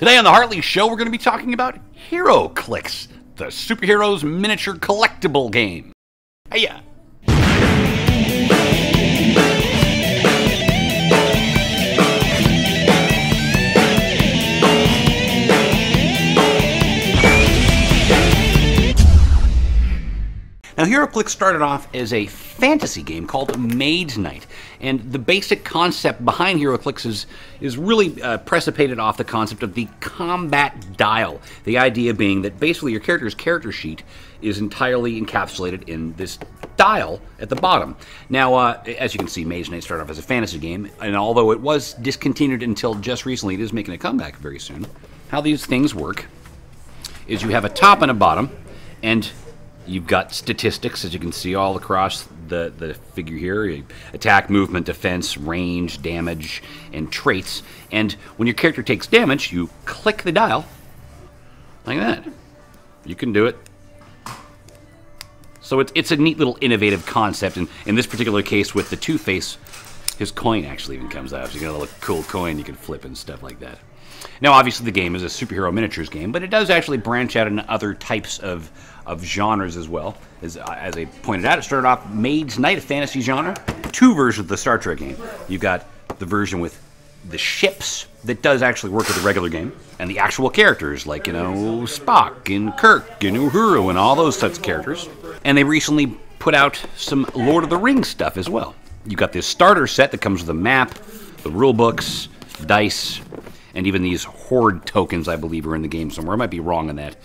Today on the Hartley Show, we're going to be talking about Heroclix, the superheroes miniature collectible game. Hiya! Now, Heroclix started off as a fantasy game called Maid's Night, and the basic concept behind Heroclix is really precipitated off the concept of the combat dial. The idea being that basically your character's character sheet is entirely encapsulated in this dial at the bottom. Now, as you can see, Maid's Night started off as a fantasy game, and although it was discontinued until just recently, it is making a comeback very soon. How these things work is you have a top and a bottom, and you've got statistics, as you can see all across the figure here. Attack, movement, defense, range, damage, and traits. And when your character takes damage, you click the dial like that. You can do it. So it's a neat little innovative concept. And in this particular case with the Two-Face, his coin actually even comes out. So you got a little cool coin you can flip and stuff like that. Now, obviously, the game is a superhero miniatures game, but it does actually branch out into other types of genres as well. As I pointed out, it started off Maid's Night, a fantasy genre. Two versions of the Star Trek game. You've got the version with the ships that does actually work with the regular game, and the actual characters like, you know, Spock and Kirk and Uhuru and all those types of characters. And they recently put out some Lord of the Rings stuff as well. You've got this starter set that comes with a map, the rule books, dice, and even these horde tokens, I believe, are in the game somewhere. I might be wrong on that.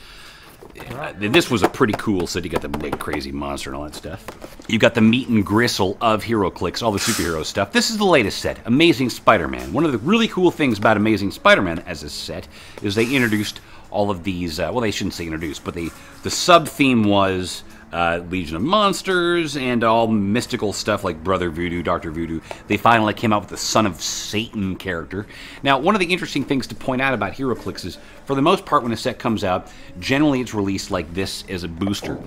This was a pretty cool set. You got the big crazy monster and all that stuff. You got the meat and gristle of Heroclix, all the superhero stuff. This is the latest set, Amazing Spider-Man. One of the really cool things about Amazing Spider-Man as a set is they introduced all of these, well, they shouldn't say introduced, but the sub-theme was Legion of Monsters and all mystical stuff like Brother Voodoo, Dr. Voodoo. They finally came out with the Son of Satan character. Now, one of the interesting things to point out about Heroclix is, for the most part, when a set comes out, generally it's released like this as a booster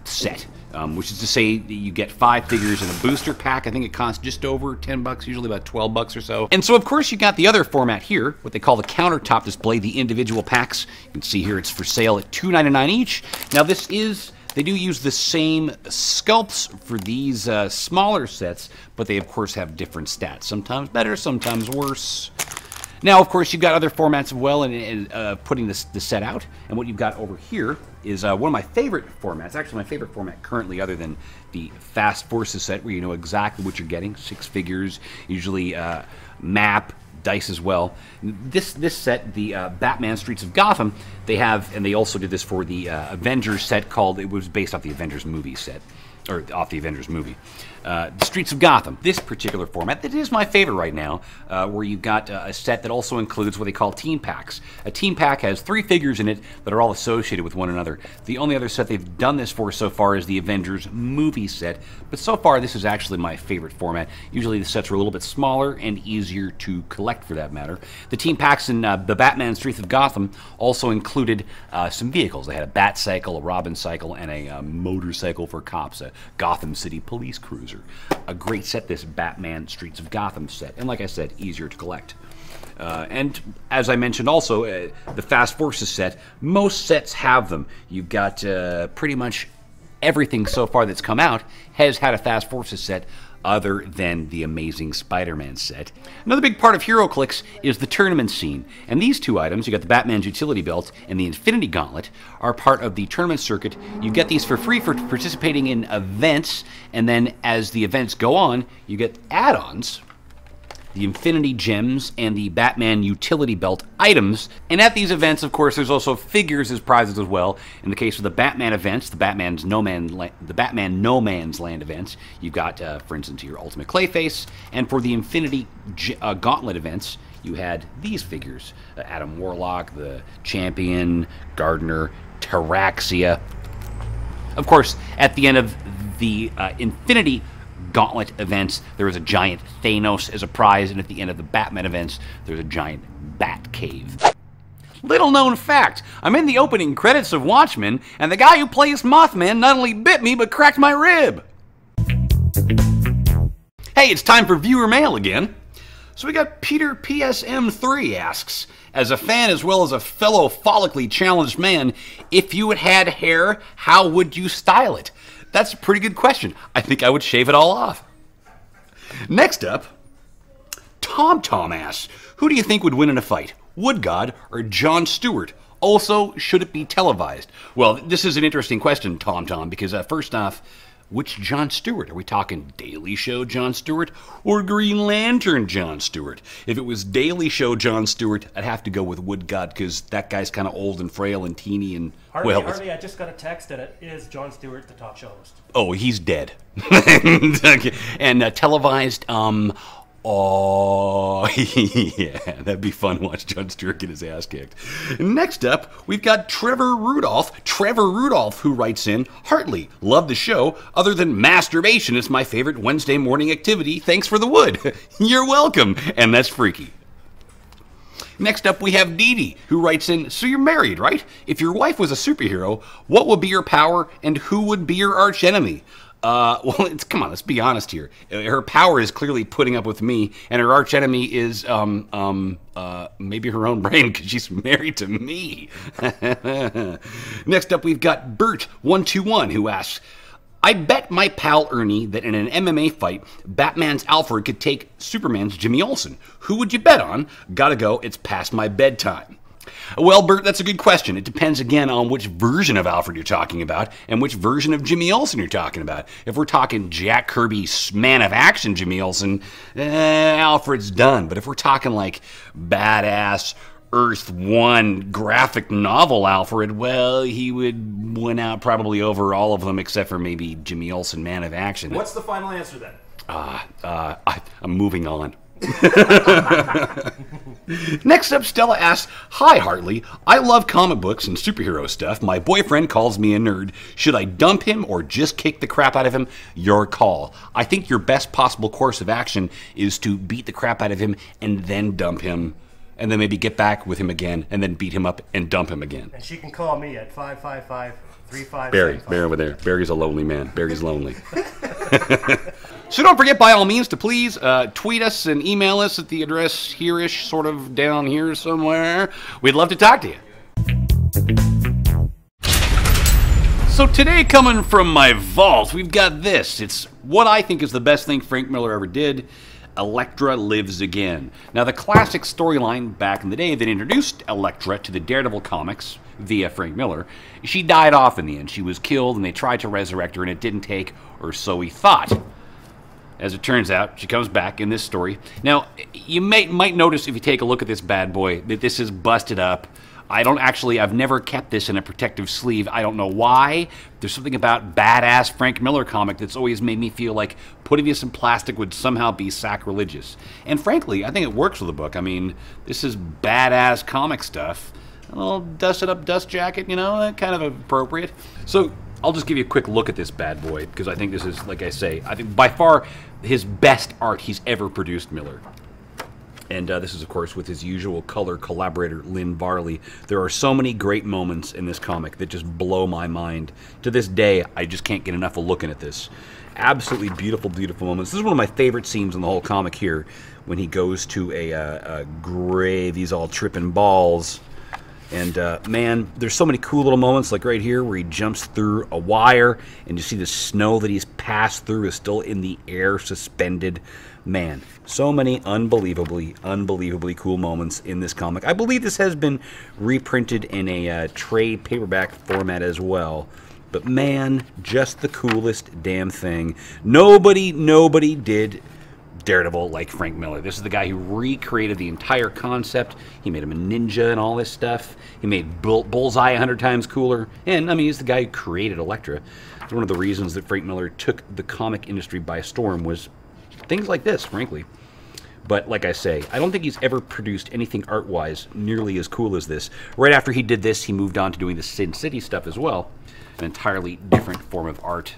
set, which is to say you get 5 figures in a booster pack. I think it costs just over 10 bucks, usually about 12 bucks or so. And so, of course, you got the other format here, what they call the countertop display, the individual packs. You can see here it's for sale at $2.99 each. Now, this is... They do use the same sculpts for these smaller sets, but they, of course, have different stats. Sometimes better, sometimes worse. Now, of course, you've got other formats as well in putting the set out. And what you've got over here is one of my favorite formats, actually my favorite format currently, other than the Fast Forces set, where you know exactly what you're getting. 6 figures, usually map, dice as well. This set, the Batman Streets of Gotham, they have, and they also did this for the Avengers set called, it was based off the Avengers movie set, or off the Avengers movie. The Streets of Gotham, this particular format, that is my favorite right now, where you've got a set that also includes what they call team packs. A team pack has 3 figures in it that are all associated with one another. The only other set they've done this for so far is the Avengers movie set, but so far this is actually my favorite format. Usually the sets are a little bit smaller and easier to collect for that matter. The team packs in the Batman Streets of Gotham also included some vehicles. They had a Bat Cycle, a Robin Cycle, and a motorcycle for cops, a Gotham City police cruiser. A great set, this Batman Streets of Gotham set, and like I said, easier to collect. And as I mentioned also, the Fast Forces set, most sets have them. You've got pretty much everything so far that's come out has had a Fast Forces set, other than the Amazing Spider-Man set. Another big part of Heroclix is the tournament scene, and these two items, you got the Batman's Utility Belt and the Infinity Gauntlet, are part of the tournament circuit. You get these for free for participating in events, and then as the events go on, you get add-ons, the Infinity Gems, and the Batman Utility Belt items. And at these events, of course, there's also figures as prizes as well. In the case of the Batman events, the Batman No Man's Land events, you've got, for instance, your Ultimate Clayface. And for the Infinity Gauntlet events, you had these figures: Adam Warlock, the Champion, Gardener, Taraxia. Of course, at the end of the Infinity Gauntlet events, there was a giant Thanos as a prize, and at the end of the Batman events, there's a giant Bat Cave. Little known fact, I'm in the opening credits of Watchmen, and the guy who plays Mothman not only bit me, but cracked my rib. Hey, it's time for viewer mail again. So we got Peter PSM3 asks, as a fan as well as a fellow follically challenged man, if you had hair, how would you style it? That's a pretty good question. I think I would shave it all off. Next up, Tom asks, who do you think would win in a fight, Wood God or Jon Stewart? Also, should it be televised? Well, this is an interesting question, Tom, because first off, which Jon Stewart? Are we talking Daily Show Jon Stewart or Green Lantern Jon Stewart? If it was Daily Show Jon Stewart, I'd have to go with Wood God because that guy's kind of old and frail and teeny and Hartley, I just got a text that it is Jon Stewart, the talk show host. Oh, he's dead. And televised, oh, yeah, that'd be fun to watch Jon Stewart get his ass kicked. Next up, we've got Trevor Rudolph, who writes in, Hartley, love the show. Other than masturbation, it's my favorite Wednesday morning activity. Thanks for the wood. You're welcome. And that's freaky. Next up, we have Dee, who writes in, so you're married, right? If your wife was a superhero, what would be your power and who would be your archenemy? Well, come on, let's be honest here. Her power is clearly putting up with me, and her archenemy is, maybe her own brain, because she's married to me. Next up, we've got Bert121, who asks, I bet my pal Ernie that in an MMA fight, Batman's Alfred could take Superman's Jimmy Olsen. Who would you bet on? Gotta go, it's past my bedtime. Well, Bert, that's a good question. It depends, again, on which version of Alfred you're talking about and which version of Jimmy Olsen you're talking about. If we're talking Jack Kirby's Man of Action Jimmy Olsen, Alfred's done. But if we're talking like badass Earth 1 graphic novel Alfred, well, he would win out probably over all of them except for maybe Jimmy Olsen, Man of Action. What's the final answer then? I'm moving on. Next up, Stella asks, hi Hartley, I love comic books and superhero stuff. My boyfriend calls me a nerd. Should I dump him or just kick the crap out of him? Your call. I think your best possible course of action is to beat the crap out of him and then dump him, and then maybe get back with him again and then beat him up and dump him again. And she can call me at 555-3575. Barry over there. Barry's a lonely man. Barry's lonely. So don't forget, by all means, to please tweet us and email us at the address here-ish, sort of down here somewhere. We'd love to talk to you. So today, coming from my vault, we've got this. It's what I think is the best thing Frank Miller ever did. Elektra Lives Again. Now, the classic storyline back in the day that introduced Elektra to the Daredevil comics via Frank Miller, she died off in the end. She was killed, and they tried to resurrect her, and it didn't take, or so he thought. As it turns out, she comes back in this story. Now, you might notice if you take a look at this bad boy that this is busted up. I've never kept this in a protective sleeve. I don't know why. There's something about badass Frank Miller comic that's always made me feel like putting this in plastic would somehow be sacrilegious. And frankly, I think it works with the book. I mean, this is badass comic stuff. A little dusted up dust jacket, you know, kind of appropriate. So I'll just give you a quick look at this bad boy, because I think this is, like I say, I think by far his best art he's ever produced, Miller. And this is, of course, with his usual color collaborator, Lynn Varley. There are so many great moments in this comic that just blow my mind. To this day, I just can't get enough of looking at this. Absolutely beautiful, beautiful moments. This is one of my favorite scenes in the whole comic here, when he goes to a grave. He's all tripping balls. And, man, there's so many cool little moments, like right here, where he jumps through a wire, and you see the snow that he's passed through is still in the air, suspended. Man, so many unbelievably cool moments in this comic. I believe this has been reprinted in a trade paperback format as well. But, man, just the coolest damn thing. Nobody did Daredevil like Frank Miller. This is the guy who recreated the entire concept. He made him a ninja and all this stuff. He made Bullseye 100 times cooler. And, I mean, he's the guy who created Elektra. It's one of the reasons that Frank Miller took the comic industry by storm was things like this, frankly. But, like I say, I don't think he's ever produced anything art-wise nearly as cool as this. Right after he did this, he moved on to doing the Sin City stuff as well. An entirely different form of art.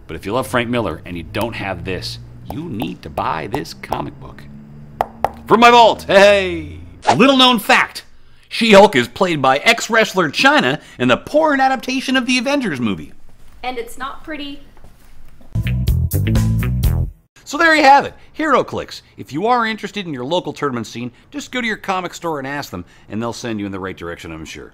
But if you love Frank Miller and you don't have this, you need to buy this comic book. From my vault, hey! Little known fact, She-Hulk is played by ex-wrestler Chyna in the porn adaptation of the Avengers movie. And it's not pretty. So there you have it, Heroclix. If you are interested in your local tournament scene, just go to your comic store and ask them, and they'll send you in the right direction, I'm sure.